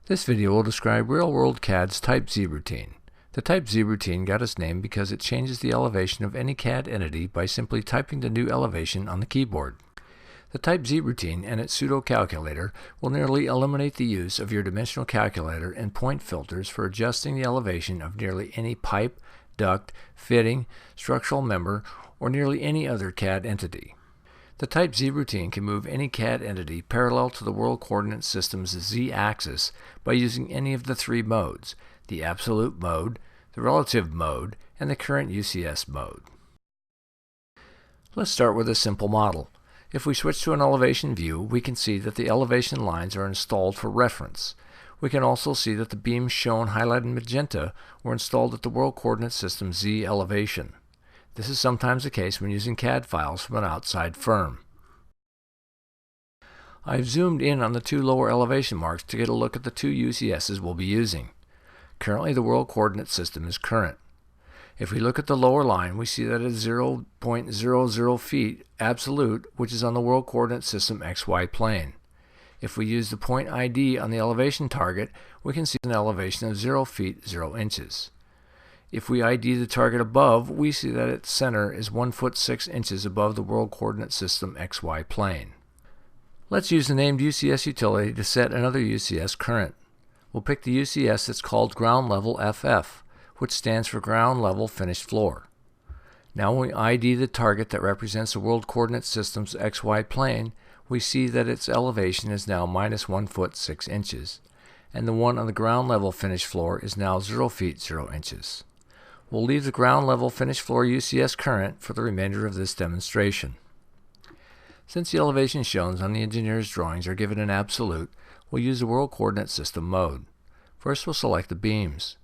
This video will describe real-world CAD's Type Z routine. The Type Z routine got its name because it changes the elevation of any CAD entity by simply typing the new elevation on the keyboard. The Type Z routine and its Pseudo Calculator will nearly eliminate the use of your dimensional calculator and point filters for adjusting the elevation of nearly any pipe, duct, fitting, structural member, or nearly any other CAD entity. The Type Z routine can move any CAD entity parallel to the World Coordinate System's Z-axis by using any of the three modes: the absolute mode, the relative mode, and the current UCS mode. Let's start with a simple model. If we switch to an elevation view, we can see that the elevation lines are installed for reference. We can also see that the beams shown highlighted in magenta were installed at the World Coordinate System Z elevation. This is sometimes the case when using CAD files from an outside firm. I've zoomed in on the two lower elevation marks to get a look at the two UCSs we'll be using. Currently, the World Coordinate System is current. If we look at the lower line, we see that it's 0.00 feet absolute, which is on the World Coordinate System XY plane. If we use the point ID on the elevation target, we can see an elevation of 0 feet 0 inches. If we ID the target above, we see that its center is 1 foot 6 inches above the World Coordinate System XY plane. Let's use the named UCS utility to set another UCS current. We'll pick the UCS that's called Ground Level FF, which stands for Ground Level Finished Floor. Now when we ID the target that represents the World Coordinate System's XY plane, we see that its elevation is now minus 1 foot 6 inches, and the one on the Ground Level Finished Floor is now 0 feet 0 inches. We'll leave the Ground Level Finished Floor UCS current for the remainder of this demonstration. Since the elevations shown on the engineer's drawings are given in absolute, we'll use the World Coordinate System mode. First, we'll select the beams.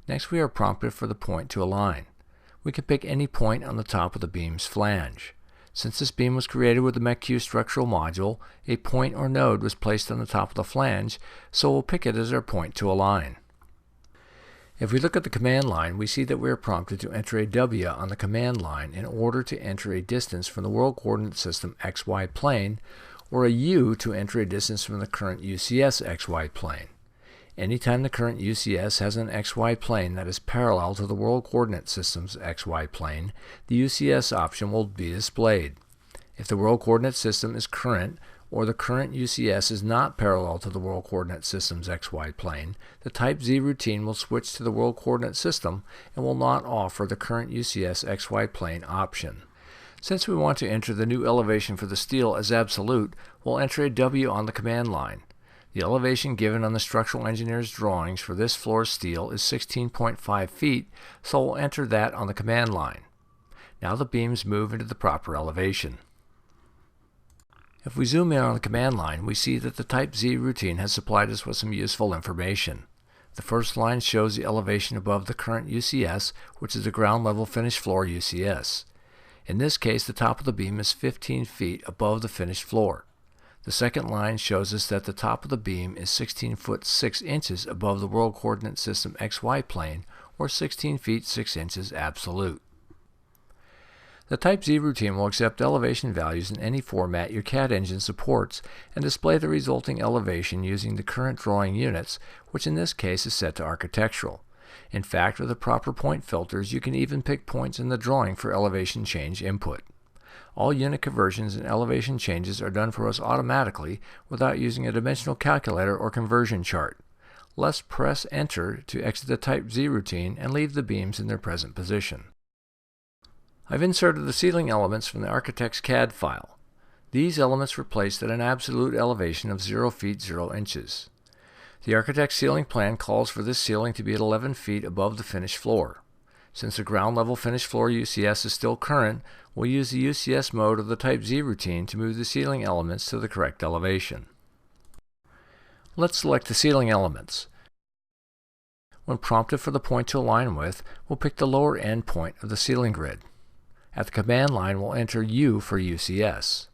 Next, we are prompted for the point to align. We can pick any point on the top of the beam's flange. Since this beam was created with the mech-q structural module, a point or node was placed on the top of the flange, so we'll pick it as our point to align. If we look at the command line, we see that we are prompted to enter a W on the command line in order to enter a distance from the World Coordinate System XY plane, or a U to enter a distance from the current UCS XY plane. Anytime the current UCS has an XY plane that is parallel to the World Coordinate System's XY plane, the UCS option will be displayed. If the World Coordinate System is current, or the current UCS is not parallel to the World Coordinate System's XY plane, the Type Z routine will switch to the World Coordinate System and will not offer the current UCS XY plane option. Since we want to enter the new elevation for the steel as absolute, we'll enter a W on the command line. The elevation given on the structural engineer's drawings for this floor steel is 16.5 feet, so we'll enter that on the command line. Now the beams move into the proper elevation. If we zoom in on the command line, we see that the Type Z routine has supplied us with some useful information. The first line shows the elevation above the current UCS, which is the Ground Level Finished Floor UCS. In this case, the top of the beam is 15 feet above the finished floor. The second line shows us that the top of the beam is 16 foot 6 inches above the World Coordinate System XY plane, or 16 feet 6 inches absolute. The Type Z routine will accept elevation values in any format your CAD engine supports and display the resulting elevation using the current drawing units, which in this case is set to architectural. In fact, with the proper point filters, you can even pick points in the drawing for elevation change input. All unit conversions and elevation changes are done for us automatically without using a dimensional calculator or conversion chart. Let's press Enter to exit the Type Z routine and leave the beams in their present position. I've inserted the ceiling elements from the architect's CAD file. These elements were placed at an absolute elevation of 0 feet 0 inches. The architect's ceiling plan calls for this ceiling to be at 11 feet above the finished floor. Since the Ground Level Finished Floor UCS is still current, we'll use the UCS mode of the Type Z routine to move the ceiling elements to the correct elevation. Let's select the ceiling elements. When prompted for the point to align with, we'll pick the lower end point of the ceiling grid. At the command line, we'll enter U for UCS.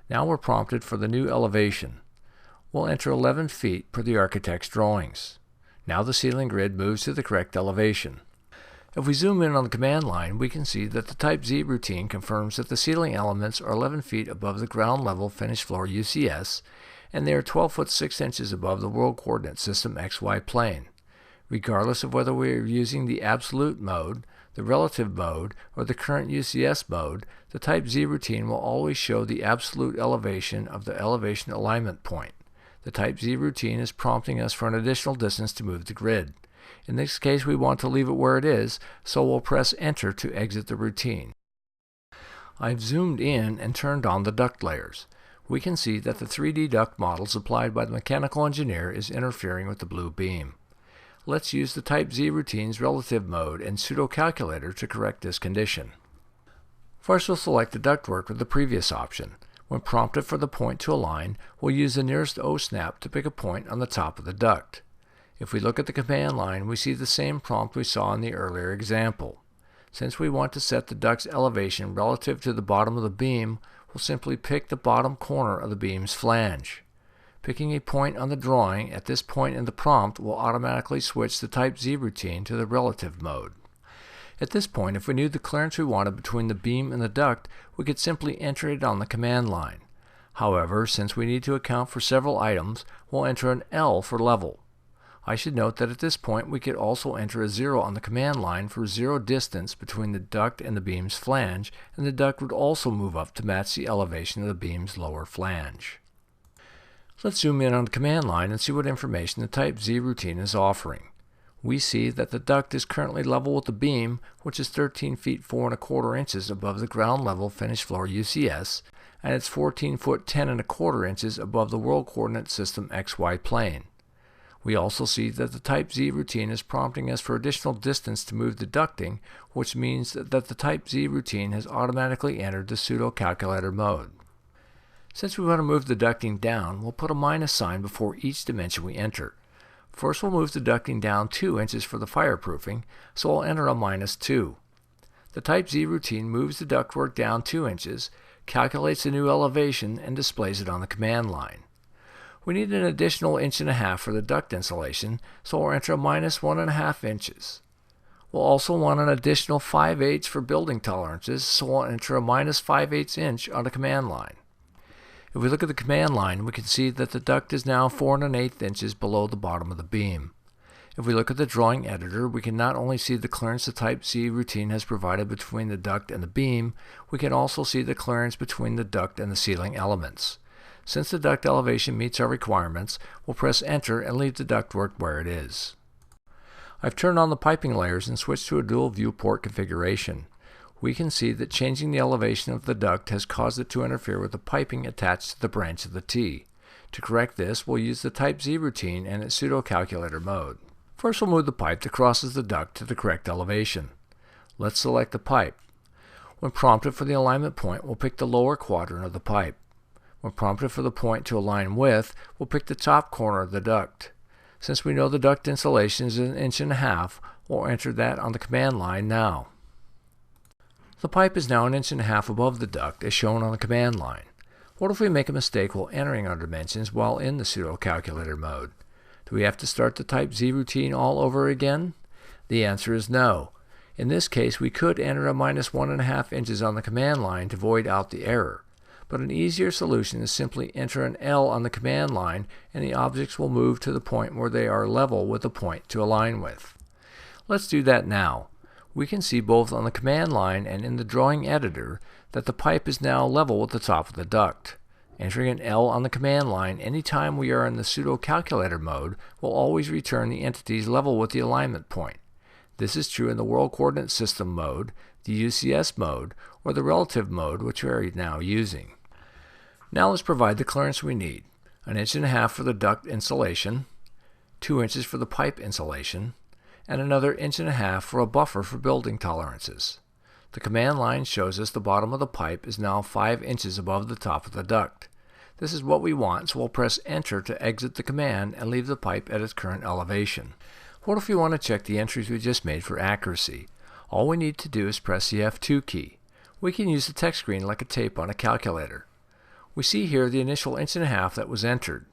Now we're prompted for the new elevation. We'll enter 11 feet per the architect's drawings. Now the ceiling grid moves to the correct elevation. If we zoom in on the command line, we can see that the Type Z routine confirms that the ceiling elements are 11 feet above the Ground Level Finished Floor UCS, and they are 12 foot 6 inches above the world coordinate system XY plane. Regardless of whether we are using the absolute mode, the relative mode, or the current UCS mode, the Type Z routine will always show the absolute elevation of the elevation alignment point. The Type Z routine is prompting us for an additional distance to move the grid. In this case, we want to leave it where it is, so we'll press Enter to exit the routine. I've zoomed in and turned on the duct layers. We can see that the 3D duct model supplied by the mechanical engineer is interfering with the blue beam. Let's use the Type Z routine's relative mode and Pseudo Calculator to correct this condition. First, we'll select the ductwork with the previous option. When prompted for the point to align, we'll use the nearest O-snap to pick a point on the top of the duct. If we look at the command line, we see the same prompt we saw in the earlier example. Since we want to set the duct's elevation relative to the bottom of the beam, we'll simply pick the bottom corner of the beam's flange. Picking a point on the drawing at this point in the prompt will automatically switch the Type Z routine to the relative mode. At this point, if we knew the clearance we wanted between the beam and the duct, we could simply enter it on the command line. However, since we need to account for several items, we'll enter an L for level. I should note that at this point we could also enter a 0 on the command line for 0 distance between the duct and the beam's flange, and the duct would also move up to match the elevation of the beam's lower flange. Let's zoom in on the command line and see what information the Type Z routine is offering. We see that the duct is currently level with the beam, which is 13 feet 4 1/4 inches above the ground level finished floor UCS, and it's 14 foot 10 1/4 inches above the world coordinate system XY plane. We also see that the Type Z routine is prompting us for additional distance to move the ducting, which means that the Type Z routine has automatically entered the Pseudo Calculator mode. Since we want to move the ducting down, we'll put a minus sign before each dimension we enter. First, we'll move the ducting down 2 inches for the fireproofing, so I'll enter a -2. The Type Z routine moves the ductwork down 2 inches, calculates a new elevation, and displays it on the command line. We need an additional 1.5 inches for the duct insulation, so we'll enter a -1.5 inches. We'll also want an additional 5/8 for building tolerances, so we'll enter a -5/8 inch on the command line. If we look at the command line, we can see that the duct is now 4 1/8 inches below the bottom of the beam. If we look at the drawing editor, we can not only see the clearance the Type Z routine has provided between the duct and the beam, we can also see the clearance between the duct and the ceiling elements. Since the duct elevation meets our requirements, we'll press Enter and leave the ductwork where it is. I've turned on the piping layers and switched to a dual viewport configuration. We can see that changing the elevation of the duct has caused it to interfere with the piping attached to the branch of the T. To correct this, we'll use the Type Z routine and its Pseudo Calculator mode. First, we'll move the pipe that crosses the duct to the correct elevation. Let's select the pipe. When prompted for the alignment point, we'll pick the lower quadrant of the pipe. When prompted for the point to align with, we'll pick the top corner of the duct. Since we know the duct insulation is 1.5 inches, we'll enter that on the command line now. The pipe is now 1.5 inches above the duct as shown on the command line. What if we make a mistake while entering our dimensions while in the Pseudo Calculator mode? Do we have to start the Type Z routine all over again? The answer is no. In this case, we could enter a -1.5 inches on the command line to void out the error. But an easier solution is simply enter an L on the command line and the objects will move to the point where they are level with the point to align with. Let's do that now. We can see both on the command line and in the drawing editor that the pipe is now level with the top of the duct. Entering an L on the command line anytime we are in the Pseudo Calculator mode will always return the entities level with the alignment point. This is true in the World Coordinate System mode, the UCS mode, or the relative mode which we are now using. Now let's provide the clearance we need. 1.5 inches for the duct insulation, 2 inches for the pipe insulation, and another 1.5 inches for a buffer for building tolerances. The command line shows us the bottom of the pipe is now 5 inches above the top of the duct. This is what we want, so we'll press Enter to exit the command and leave the pipe at its current elevation. What if we want to check the entries we just made for accuracy? All we need to do is press the F2 key. We can use the text screen like a tape on a calculator. We see here the initial 1.5 inches that was entered.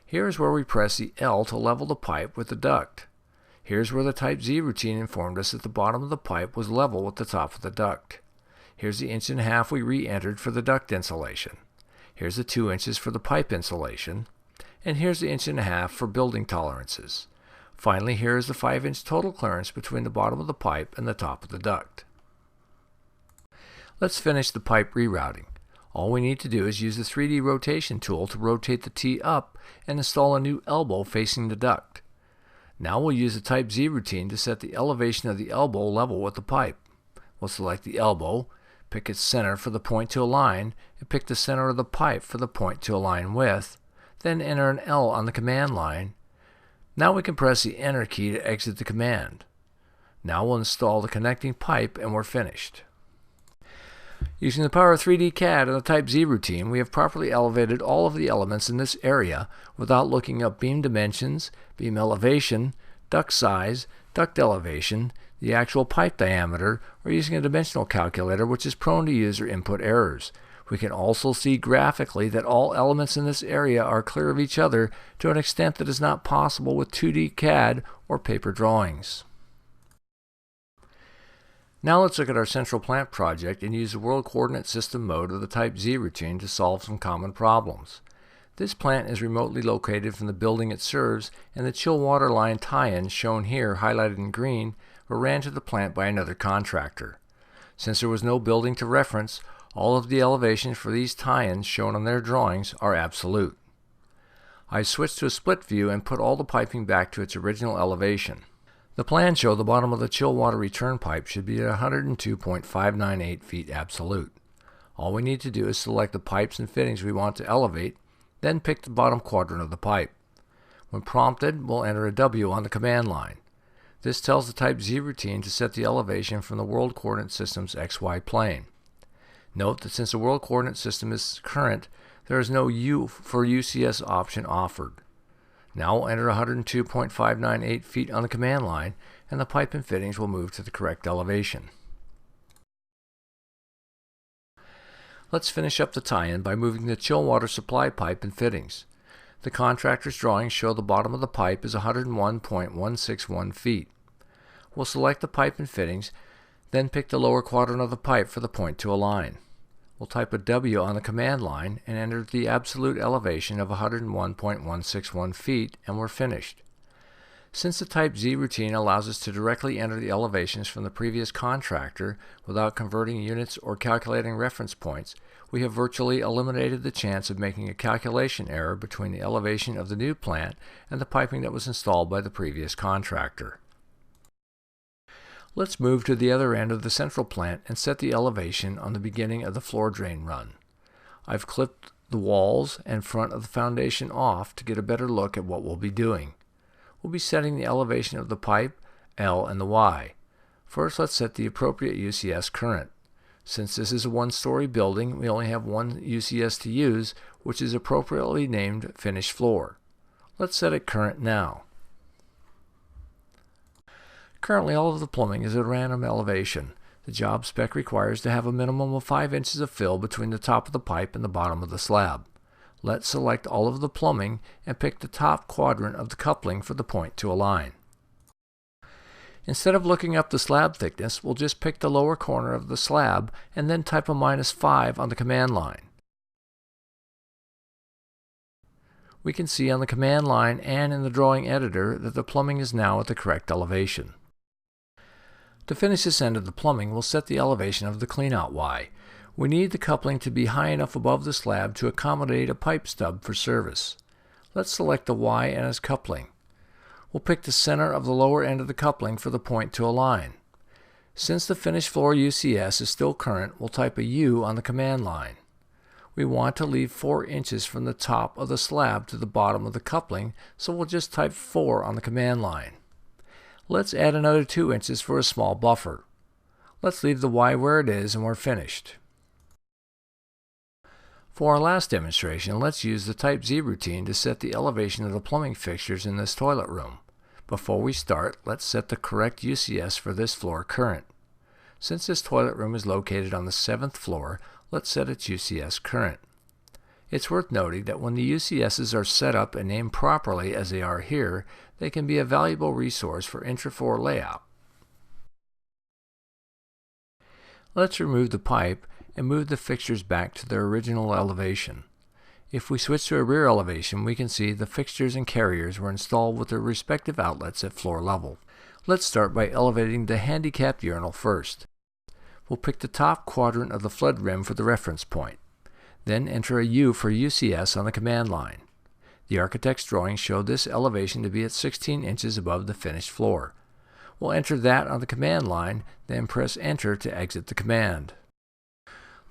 Here is where we press the L to level the pipe with the duct. Here's where the Type Z routine informed us that the bottom of the pipe was level with the top of the duct. Here's the 1.5 inches we re-entered for the duct insulation. Here's the 2 inches for the pipe insulation. and here's the 1.5 inches for building tolerances. Finally, here is the 5-inch total clearance between the bottom of the pipe and the top of the duct. Let's finish the pipe rerouting. All we need to do is use the 3D rotation tool to rotate the T up and install a new elbow facing the duct. Now we'll use the Type Z routine to set the elevation of the elbow level with the pipe. We'll select the elbow, pick its center for the point to align, and pick the center of the pipe for the point to align with, then enter an L on the command line. Now we can press the Enter key to exit the command. Now we'll install the connecting pipe and we're finished. Using the power of 3D CAD and the Type Z routine, we have properly elevated all of the elements in this area without looking up beam dimensions, beam elevation, duct size, duct elevation, the actual pipe diameter, or using a dimensional calculator, which is prone to user input errors. We can also see graphically that all elements in this area are clear of each other to an extent that is not possible with 2D CAD or paper drawings. Now let's look at our central plant project and use the world coordinate system mode of the Type Z routine to solve some common problems. This plant is remotely located from the building it serves, and the chill water line tie-ins shown here highlighted in green were ran to the plant by another contractor. Since there was no building to reference, all of the elevations for these tie-ins shown on their drawings are absolute. I switched to a split view and put all the piping back to its original elevation. The plans show the bottom of the chill water return pipe should be at 102.598 feet absolute. All we need to do is select the pipes and fittings we want to elevate, then pick the bottom quadrant of the pipe. When prompted, we'll enter a W on the command line. This tells the Type Z routine to set the elevation from the world coordinate system's XY plane. Note that since the world coordinate system is current, there is no U for UCS option offered. Now we'll enter 102.598 feet on the command line, and the pipe and fittings will move to the correct elevation. Let's finish up the tie-in by moving the chill water supply pipe and fittings. The contractor's drawings show the bottom of the pipe is 101.161 feet. We'll select the pipe and fittings, then pick the lower quadrant of the pipe for the point to align. We'll type a W on the command line and enter the absolute elevation of 101.161 feet, and we're finished. Since the Type Z routine allows us to directly enter the elevations from the previous contractor without converting units or calculating reference points, we have virtually eliminated the chance of making a calculation error between the elevation of the new plant and the piping that was installed by the previous contractor. Let's move to the other end of the central plant and set the elevation on the beginning of the floor drain run. I've clipped the walls and front of the foundation off to get a better look at what we'll be doing. We'll be setting the elevation of the pipe, L, and the Y. First, let's set the appropriate UCS current. Since this is a one-story building, we only have one UCS to use, which is appropriately named Finished Floor. Let's set it current now. Currently, all of the plumbing is at random elevation. The job spec requires to have a minimum of 5 inches of fill between the top of the pipe and the bottom of the slab. Let's select all of the plumbing and pick the top quadrant of the coupling for the point to align. Instead of looking up the slab thickness, we'll just pick the lower corner of the slab and then type a -5 on the command line. We can see on the command line and in the drawing editor that the plumbing is now at the correct elevation. To finish this end of the plumbing, we'll set the elevation of the cleanout Y. We need the coupling to be high enough above the slab to accommodate a pipe stub for service. Let's select the Y and its coupling. We'll pick the center of the lower end of the coupling for the point to align. Since the finished floor UCS is still current, we'll type a U on the command line. We want to leave 4 inches from the top of the slab to the bottom of the coupling, so we'll just type 4 on the command line. Let's add another 2 inches for a small buffer. Let's leave the Y where it is and we're finished. For our last demonstration, let's use the Type Z routine to set the elevation of the plumbing fixtures in this toilet room. Before we start, let's set the correct UCS for this floor current. Since this toilet room is located on the 7th floor, let's set its UCS current. It's worth noting that when the UCSs are set up and named properly as they are here, they can be a valuable resource for intra-floor layout. Let's remove the pipe and move the fixtures back to their original elevation. If we switch to a rear elevation, we can see the fixtures and carriers were installed with their respective outlets at floor level. Let's start by elevating the handicapped urinal first. We'll pick the top quadrant of the flood rim for the reference point. Then enter a U for UCS on the command line. The architect's drawings show this elevation to be at 16 inches above the finished floor. We'll enter that on the command line, then press Enter to exit the command.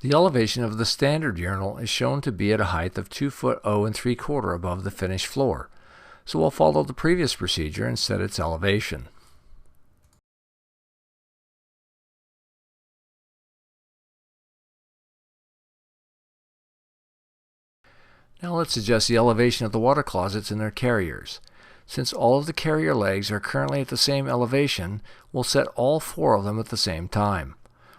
The elevation of the standard urinal is shown to be at a height of 2 foot 0 3/4 above the finished floor, so we'll follow the previous procedure and set its elevation. Now let's adjust the elevation of the water closets and their carriers. Since all of the carrier legs are currently at the same elevation, we'll set all 4 of them at the same time.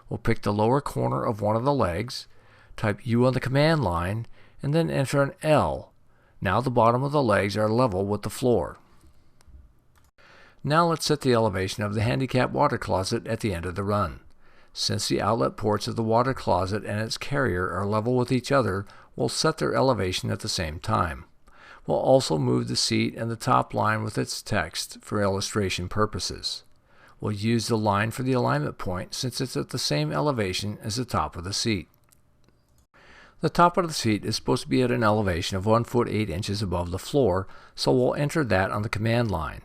We'll pick the lower corner of one of the legs, type U on the command line, and then enter an L. Now the bottom of the legs are level with the floor. Now let's set the elevation of the handicapped water closet at the end of the run. Since the outlet ports of the water closet and its carrier are level with each other, we'll set their elevation at the same time. We'll also move the seat and the top line with its text for illustration purposes. We'll use the line for the alignment point since it's at the same elevation as the top of the seat. The top of the seat is supposed to be at an elevation of 1 foot 8 inches above the floor, so we'll enter that on the command line.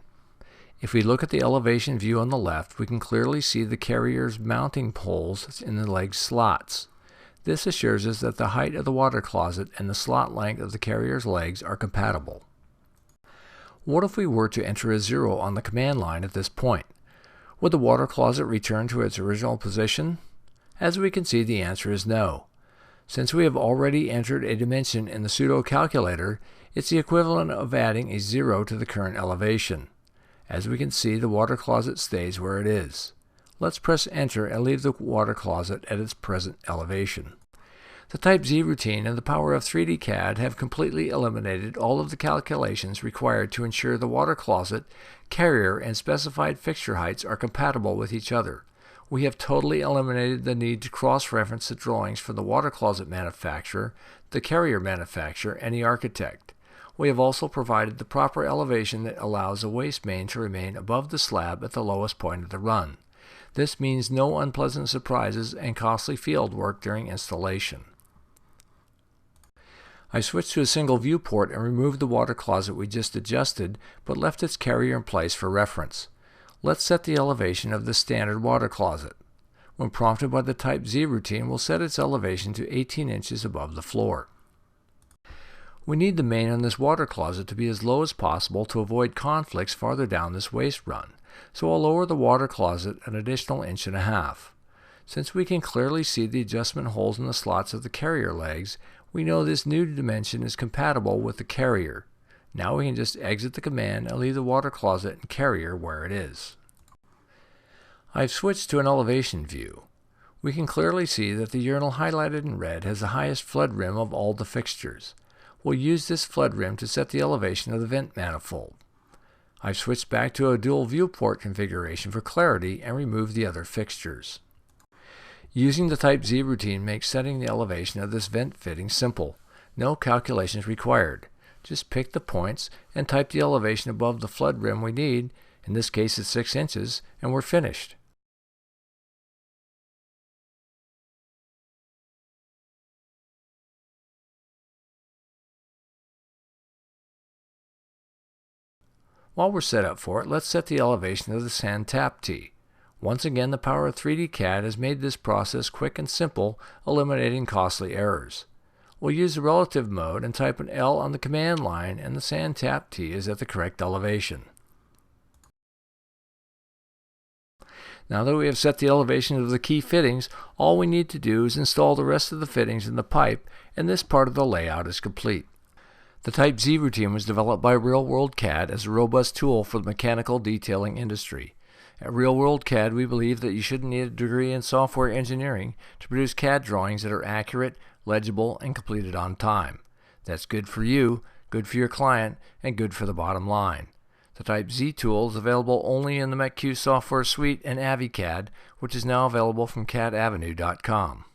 If we look at the elevation view on the left, we can clearly see the carrier's mounting poles in the leg slots. This assures us that the height of the water closet and the slot length of the carrier's legs are compatible. What if we were to enter a 0 on the command line at this point? Would the water closet return to its original position? As we can see, the answer is no. Since we have already entered a dimension in the Pseudo Calculator, it's the equivalent of adding a 0 to the current elevation. As we can see, the water closet stays where it is. Let's press Enter and leave the water closet at its present elevation. The Type Z routine and the power of 3D CAD have completely eliminated all of the calculations required to ensure the water closet, carrier, and specified fixture heights are compatible with each other. We have totally eliminated the need to cross-reference the drawings for the water closet manufacturer, the carrier manufacturer, and the architect. We have also provided the proper elevation that allows the waste main to remain above the slab at the lowest point of the run. This means no unpleasant surprises and costly field work during installation. I switched to a single viewport and removed the water closet we just adjusted, but left its carrier in place for reference. Let's set the elevation of the standard water closet. When prompted by the Type Z routine, we'll set its elevation to 18 inches above the floor. We need the main on this water closet to be as low as possible to avoid conflicts farther down this waste run, so I'll lower the water closet an additional 1.5 inches. Since we can clearly see the adjustment holes in the slots of the carrier legs, we know this new dimension is compatible with the carrier. Now we can just exit the command and leave the water closet and carrier where it is. I've switched to an elevation view. We can clearly see that the urinal highlighted in red has the highest flood rim of all the fixtures. We'll use this flood rim to set the elevation of the vent manifold. I've switched back to a dual viewport configuration for clarity and removed the other fixtures. Using the Type Z routine makes setting the elevation of this vent fitting simple. No calculations required. Just pick the points and type the elevation above the flood rim we need, in this case it's 6 inches, and we're finished. While we're set up for it, let's set the elevation of the sand tap tee. Once again, the power of 3D CAD has made this process quick and simple, eliminating costly errors. We'll use the relative mode and type an L on the command line, and the sand tap tee is at the correct elevation. Now that we have set the elevation of the key fittings, all we need to do is install the rest of the fittings in the pipe, and this part of the layout is complete. The Type Z routine was developed by Real World CAD as a robust tool for the mechanical detailing industry. At Real World CAD, we believe that you shouldn't need a degree in software engineering to produce CAD drawings that are accurate, legible, and completed on time. That's good for you, good for your client, and good for the bottom line. The Type Z tool is available only in the mech-q software suite and AviCAD, which is now available from cadavenue.com.